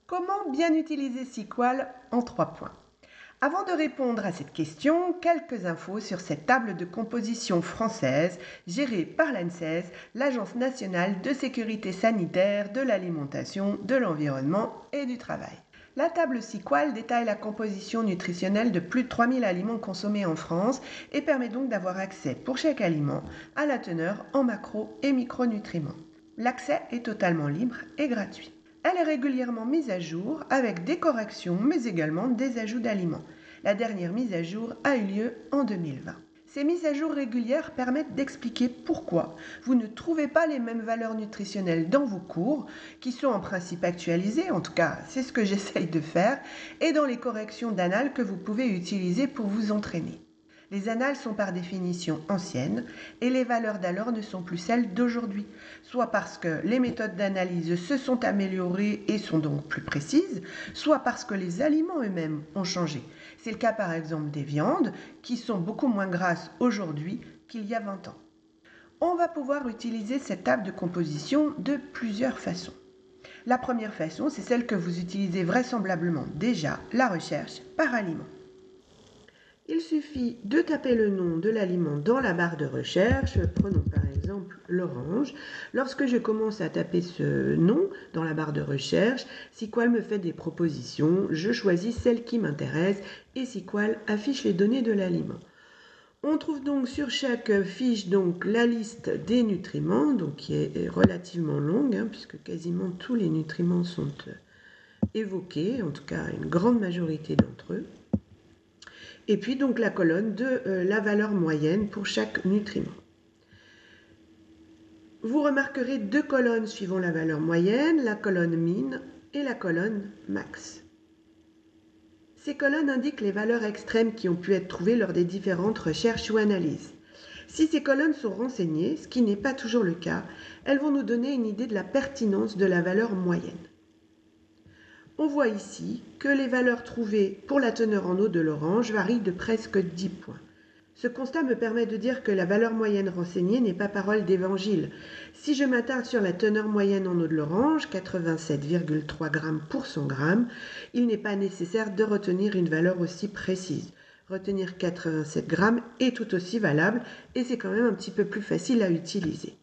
Comment bien utiliser SQL en 3 points? Avant de répondre à cette question, quelques infos sur cette table de composition française gérée par l'ANSES, l'Agence nationale de sécurité sanitaire, de l'alimentation, de l'environnement et du travail. La table SQL détaille la composition nutritionnelle de plus de 3000 aliments consommés en France et permet donc d'avoir accès pour chaque aliment à la teneur en macro et micronutriments. L'accès est totalement libre et gratuit. Elle est régulièrement mise à jour avec des corrections mais également des ajouts d'aliments. La dernière mise à jour a eu lieu en 2020. Ces mises à jour régulières permettent d'expliquer pourquoi vous ne trouvez pas les mêmes valeurs nutritionnelles dans vos cours, qui sont en principe actualisées, en tout cas c'est ce que j'essaye de faire, et dans les corrections d'annales que vous pouvez utiliser pour vous entraîner. Les annales sont par définition anciennes et les valeurs d'alors ne sont plus celles d'aujourd'hui, soit parce que les méthodes d'analyse se sont améliorées et sont donc plus précises, soit parce que les aliments eux-mêmes ont changé. C'est le cas par exemple des viandes qui sont beaucoup moins grasses aujourd'hui qu'il y a 20 ans. On va pouvoir utiliser cette table de composition de plusieurs façons. La première façon, c'est celle que vous utilisez vraisemblablement déjà, la recherche par aliment. Il suffit de taper le nom de l'aliment dans la barre de recherche. Prenons par exemple l'orange. Lorsque je commence à taper ce nom dans la barre de recherche, SQL me fait des propositions. Je choisis celle qui m'intéresse et SQL affiche les données de l'aliment. On trouve donc sur chaque fiche la liste des nutriments, qui est relativement longue, puisque quasiment tous les nutriments sont évoqués, en tout cas une grande majorité d'entre eux. Et puis donc la colonne de la valeur moyenne pour chaque nutriment. Vous remarquerez 2 colonnes suivant la valeur moyenne, la colonne min et la colonne max. Ces colonnes indiquent les valeurs extrêmes qui ont pu être trouvées lors des différentes recherches ou analyses. Si ces colonnes sont renseignées, ce qui n'est pas toujours le cas, elles vont nous donner une idée de la pertinence de la valeur moyenne. On voit ici que les valeurs trouvées pour la teneur en eau de l'orange varient de presque 10 points. Ce constat me permet de dire que la valeur moyenne renseignée n'est pas parole d'évangile. Si je m'attarde sur la teneur moyenne en eau de l'orange, 87,3 g pour 100 g, il n'est pas nécessaire de retenir une valeur aussi précise. Retenir 87 g est tout aussi valable et c'est quand même un petit peu plus facile à utiliser.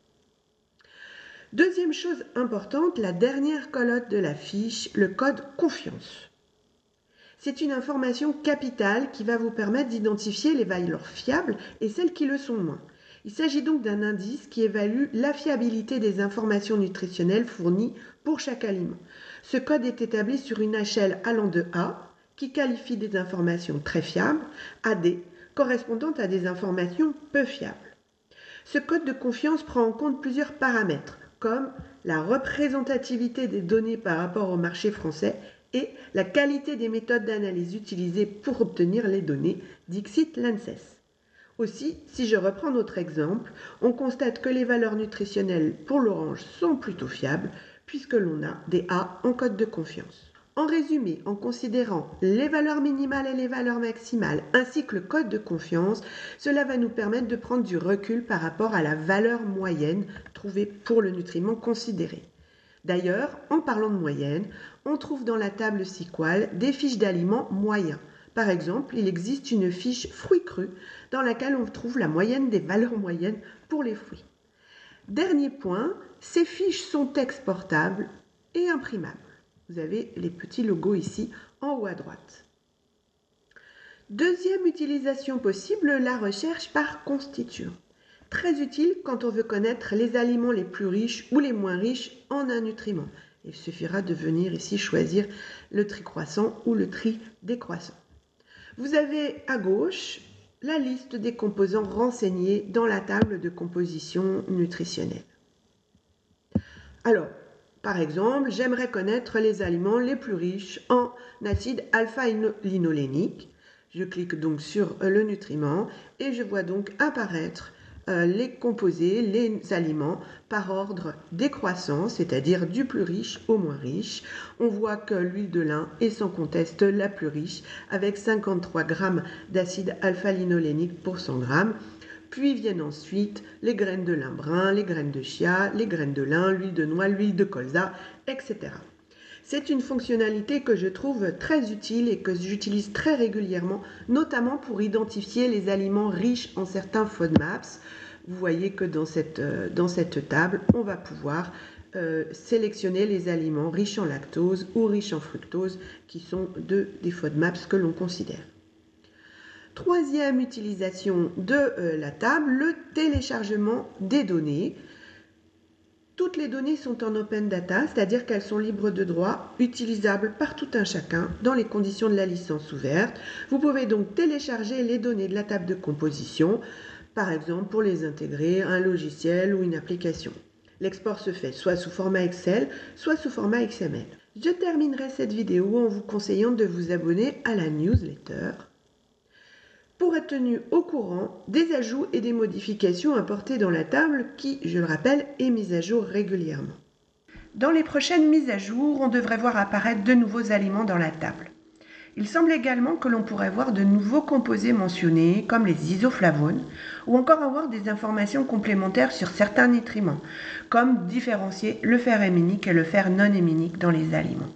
Deuxième chose importante, la dernière colonne de la fiche, le code confiance. C'est une information capitale qui va vous permettre d'identifier les valeurs fiables et celles qui le sont moins. Il s'agit donc d'un indice qui évalue la fiabilité des informations nutritionnelles fournies pour chaque aliment. Ce code est établi sur une échelle allant de A, qui qualifie des informations très fiables, à D, correspondant à des informations peu fiables. Ce code de confiance prend en compte plusieurs paramètres, comme la représentativité des données par rapport au marché français et la qualité des méthodes d'analyse utilisées pour obtenir les données, dixit l'ANSES. Aussi, si je reprends notre exemple, on constate que les valeurs nutritionnelles pour l'orange sont plutôt fiables, puisque l'on a des A en code de confiance. En résumé, en considérant les valeurs minimales et les valeurs maximales, ainsi que le code de confiance, cela va nous permettre de prendre du recul par rapport à la valeur moyenne trouvée pour le nutriment considéré. D'ailleurs, en parlant de moyenne, on trouve dans la table SQL des fiches d'aliments moyens. Par exemple, il existe une fiche fruits crus dans laquelle on trouve la moyenne des valeurs moyennes pour les fruits. Dernier point, ces fiches sont exportables et imprimables. Vous avez les petits logos ici en haut à droite. Deuxième utilisation possible, la recherche par constituant. Très utile quand on veut connaître les aliments les plus riches ou les moins riches en un nutriment. Il suffira de venir ici choisir le tri croissant ou le tri décroissant. Vous avez à gauche la liste des composants renseignés dans la table de composition nutritionnelle. Alors, par exemple, j'aimerais connaître les aliments les plus riches en acide alpha-linolénique. Je clique donc sur le nutriment et je vois donc apparaître les composés, les aliments par ordre décroissant, c'est-à-dire du plus riche au moins riche. On voit que l'huile de lin est sans conteste la plus riche avec 53 g d'acide alpha-linolénique pour 100 g. Puis viennent ensuite les graines de lin brun, les graines de chia, les graines de lin, l'huile de noix, l'huile de colza, etc. C'est une fonctionnalité que je trouve très utile et que j'utilise très régulièrement, notamment pour identifier les aliments riches en certains FODMAPs. Vous voyez que dans cette table, on va pouvoir sélectionner les aliments riches en lactose ou riches en fructose qui sont des FODMAPs que l'on considère. Troisième utilisation de la table, le téléchargement des données. Toutes les données sont en open data, c'est-à-dire qu'elles sont libres de droit, utilisables par tout un chacun dans les conditions de la licence ouverte. Vous pouvez donc télécharger les données de la table de composition, par exemple pour les intégrer à un logiciel ou une application. L'export se fait soit sous format Excel, soit sous format XML. Je terminerai cette vidéo en vous conseillant de vous abonner à la newsletter pour être tenu au courant des ajouts et des modifications apportées dans la table qui, je le rappelle, est mise à jour régulièrement. Dans les prochaines mises à jour, on devrait voir apparaître de nouveaux aliments dans la table. Il semble également que l'on pourrait voir de nouveaux composés mentionnés, comme les isoflavones, ou encore avoir des informations complémentaires sur certains nutriments, comme différencier le fer héminique et le fer non héminique dans les aliments.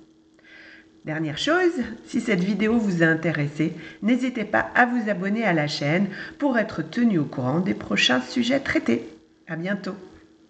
Dernière chose, si cette vidéo vous a intéressé, n'hésitez pas à vous abonner à la chaîne pour être tenu au courant des prochains sujets traités. À bientôt!